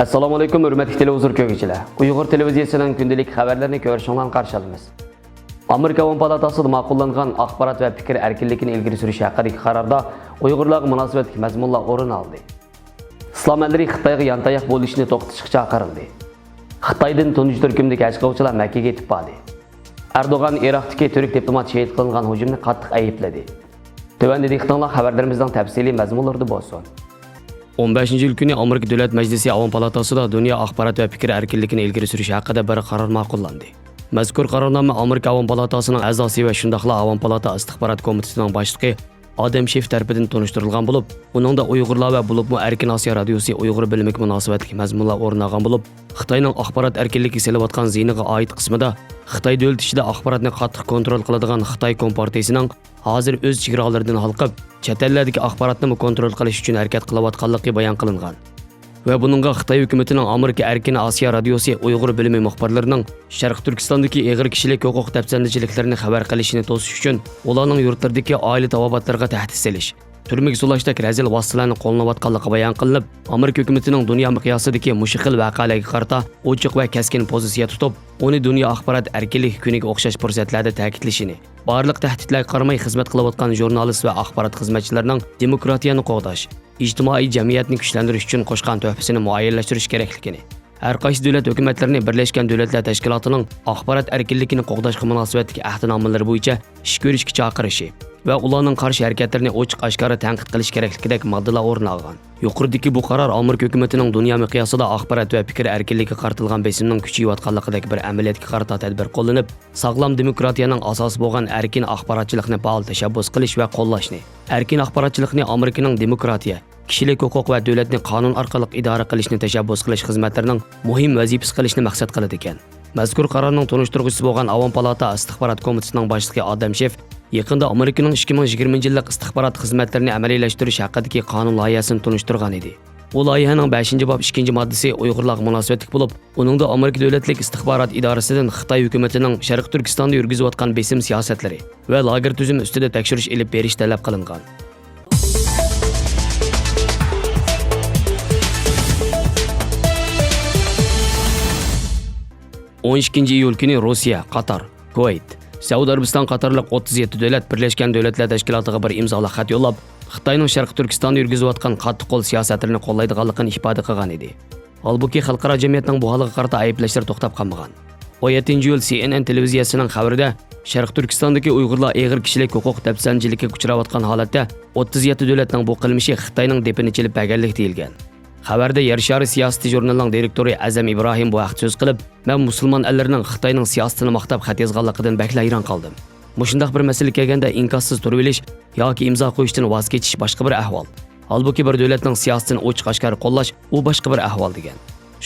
Assalomu alaykum, hurmatli televizor ko'ruvchilar. Uyg'ur televiziyasining kundalik xabarlarini ko'rishingizdan qarshi olamiz. Amerika Avon palatasida ma'qullangan axborot va fikr erkinligini ilgari surish haqidagi qarorda Uyg'urlarga munosabatli mazmunlar o'rin oldi. Islom ellari Xitoyga yantayoq bo'lishni to'xtatishga chaqirildi. Xitoydan tunji turkumdagi ashqovchilar Makkaga yetib bordi. Erdo'g'an Iroqdagi turk diplomat shahid qilingan hujumni qattiq aybladi. Tövəndəki xabarlarimizdən təfsili məzmunlarda bo'lsin. 15-yil kuni Amerika Davlat Majlisi Avon palatasida dunyo axborot va fikr erkinligini ilgari surish haqida bir qaror ma'qullandi. Mazkur qarornoma Amerika Avon palatasining a'zosi va shundaqla Avon palata istixborot komitetining boshlig'i Adam Shef tarafidan tunishtirilgan bo'lib, uningda Uyg'urlar va bo'libmi Erkin Osiyo radiosi Uyg'ur bilimiga munosabatli mazmunlar o'rnagan bo'lib, Xitoyning axborot erkinligiga selayotgan ziyniga oid qismida Xitoy davlat ichida axborotni qattiq kontrol qiladigan Xitoy Kompartiyasining hozir o'z chegaralaridan halqib, chet ellardagi axborotni kontrol qilish uchun harakat qilayotganligi bayon qilingan. Va buningga Xitoy hukumatining Amerika Erkin Osiyo radiosi Uyg'ur bilimi muxbirlarining Sharq Turkistondagi ig'ir kishilik huquq dafsandichiliklarni xabar qilishini to'sish uchun ularning yurtlaridagi oila tavobatlarga tahdid selish, turmaga sulashdagi razil vositalarni qo'llanayotganligi bayon qilinib, Amerika hukumatining dunyo miqyosidagi mushkil voqealarga qarata ochiq va keskin pozitsiya tutib, uni dunyo axborot erkinligi kuniga o'xshash fursatlarda ta'kidlashini, barliq tahdidlarga qaramay xizmat qilayotgan jurnalist va axborot xizmatchilarining demokratiyani qo'g'dash, ijtimoiy jamiyatni kuchlantirish uchun qo'shgan tuhfasini muayyanlashtirish kerakligini, har qaysi davlat hukumatlarini Birlashgan Davlatlar Tashkilotining axborot erkinligini qo'g'dashga munosabatli ahdnomalari bo'yicha ish ko'rishga chaqirishi va ularning qarshi harakatlarini ochiq oshkora tanqid qilish kerakligidagi moddalar o'rin olgan. Yuqoridagi bu qaror Amerika hukumatining dunyo miqyosida axborot va fikr erkinligiga qartilgan besimning kuchayotganligidagi bir amaliyotga qarata tadbir qo'llanib, sog'lom demokratiyaning asosi bo'lgan erkin axborotchilikni faol tashabbus qilish va qo'llashni, erkin axborotchilikni Amerikaning demokratiya, kishilik huquq va davlatni qonun orqali idora qilishni tashabbus qilish xizmatlarining muhim vazifasi qilishni maqsad qiladi ekan. Mazkur qarorning tunishtiruvchisi bo'lgan Avon palata istixborot komitetining boshlig'i Adam Shef yaqinda Amerikaning 2020-yillik istixborot xizmatlarini amaliylashtirish haqidagi qonun loyihasini tunishtirgan edi. Bu loyihaning 5-bob 2-moddasi Uyg'urlarga munosabatli bo'lib, uningda Amerika davlatlik istixborot idorasidan Xitoy hukumatining Sharq Turkistonda yurgizayotgan besim siyosatlari va lager tuzumi ustida tekshirish olib berish talab qilingan. On 12-iyul kuni Rossiya, Qatar, Kuvayt, Saudiya Arabiston qatorliq 37 davlat Birlashgan Davlatlar Tashkilotiga bir imzoli xat yo'llab, Xitoyning Sharq Turkistonda yurgizayotgan qattiq qo'l siyosatlarini qo'llaydiganligini ifoda qilgan edi. Holbuki xalqaro jamiyatning bu holiga qarata ayblashlar to'xtab qolmagan. 17-iyul CNN televiziyasining xabarida Sharq Turkistondagi Uyg'urlar ig'ir kishilik huquq dafsandichiligiga uchrayotgan holatda 37 davlatning bu qilmishi Xitoyning depini chilib berganlik deyilgan. Xabarda Yershari siyosati jurnalining direktori Azam Ibrohim bu haqda so'z qilib, "Men musulmon ellarning Xitoyning siyosatini maqtab xat yozganligidan bakla hayron qoldim. Mushundaq bir masala kelganda inkossiz turib olish yoki imzo qo'yishdan voz kechish boshqa bir ahvol. Holbuki bir davlatning siyosatini ochiq oshkor qo'llash u boshqa bir ahvol" degan.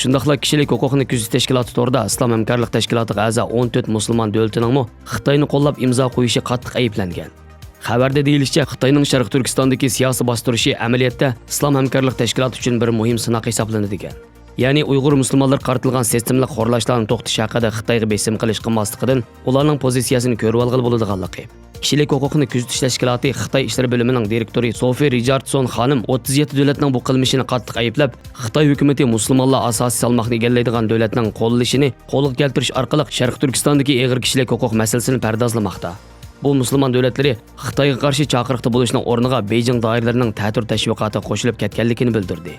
Shundaqla kishilik huquqni kuzatish tashkiloti to'g'rida Islom hamkorlik tashkilotiga a'zo 14 musulmon davlatining Xitoyni qo'llab imzo qo'yishi qattiq ayblangan. Xabarda deyilishicha, Xitoyning Sharq Turkistondagi siyosiy bostirishi amaliyotda Islom hamkorlik tashkiloti uchun bir muhim sinoq hisoblanadi degan. Ya'ni Uyg'ur musulmonlar qartilgan sistemli xo'rlashlarni to'xtatish haqida Xitoyga besim qilish qilmasligidan ularning pozitsiyasini ko'rib olg'il bo'ladiganligi. Kishilik huquqni kuzatish tashkiloti Xitoy ishlar bo'limining direktori Sofi Richardson xonim 37 davlatning bu qilmishini qattiq ayblab, Xitoy hukumatı musulmonlar asosiy salmoqni egallaydigan davlatning qo'llashini qo'lga keltirish orqali Sharq Turkistondagi ig'ir kishilik huquq masalasini pardozlamoqda. Bu musulmon davlatlari Xitoyga qarshi chaqiriqda bo'lishning o'rniga Beijing doiralarining ta'tir tashviqoti qo'shilib ketganligini bildirdi.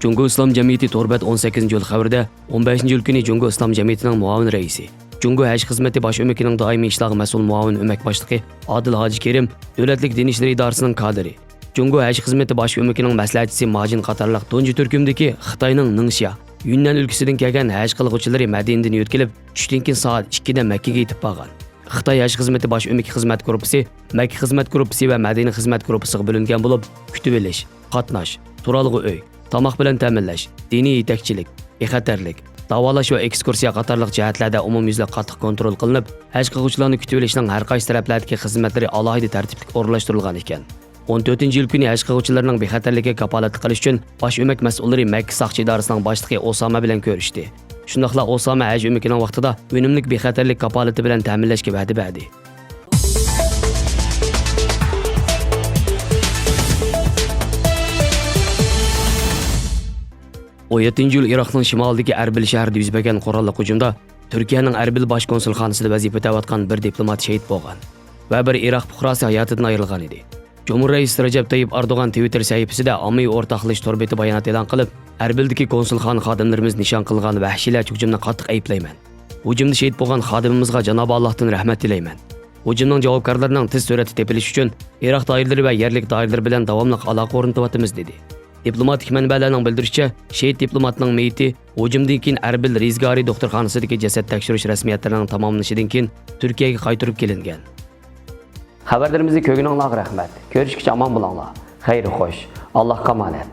Jungo Islom jamiyati Torbat 18-yil xabarida 15-yil kuni Jungo Islom jamiyatining muavin raisi, Jungo Haj xizmati bosh o'makining doimiy ishlarga mas'ul muavin o'mak boshlig'i Adil Hoji Kerim, davlatlik din ishlari idorasining kadri, Jungo Haj xizmati bosh o'makining maslahatchisi Majin qatorliq tunji turkumdagi Xitoyning Ningxia, Yunnan o'lkasidan kelgan haj qilguvchilari Madinadan yo'tkilib, tushdan keyin soat 2 da Makkaga yetib borgan. Xitoy haj xizmati bosh o'maki xizmat guruhi, Makka xizmat guruhi va Madina xizmat guruhiga bo'lingan bo'lib, kutib olish, qatnash, turalg'i uy, tomoq bilan ta'minlash, diniy yetakchilik, bexatarlik, davolash va ekskursiya qatorliq jihatlarda umumyuzli qattiq kontrol qilinib, haj qilguvchilarni kutib olishning har qaysi taraflardagi xizmatlari alohida tartibli o'rnashtirilgan ekan. 14-yil kuni haj qilguvchilarning bexatarligiga kafolat qilish uchun bosh o'mak mas'ullari Makka soqchi idorasining boshlig'i Osama bilan ko'rishdi. Shundaqla Osama haj o'makining vaqtida unumli bexatarlik kafolati bilan ta'minlashga va'da berdi. 17-yil Iroqning shimolidagi Erbil shahrida yuz bergan qurolli hujumda Turkiyaning Erbil bosh konsulxonasida vazifa o'tayotgan bir diplomat shahid bo'lgan va bir Iroq fuqarosi hayotidan ayrilgan edi. Cumhuriyet Reis Recep Tayyip Erdoğan Twitter sahifasida ommaviy o'rtoqlash to'rbeti bayonot e'lon qilib, Erbildagi konsulxona xodimlarimiz nishon qilgan vahshiylarcha hujumni qattiq ayblayman. Hujumda shahid bo'lgan xodimimizga Janob Allohdan rahmat tilayman. Hujumning javobgarlarining tez sur'atda tepilishi uchun Iroq doiralari va yerlik doiralar bilan davomli aloqa o'rnatyapmiz dedi. Diplomatik manbalarning bildirishicha, shahid diplomatning meyiti hujumdan keyin Erbil Rizgari doktorxonasidagi jasad tekshirish rasmiyatlarining tamomlanishidan keyin Turkiyaga qaytarib kelingan. Xabarlarimizni ko'rganingizga rahmat. Ko'rishguncha omon bo'linglar. Xayr xo'sh. Allohga omonat.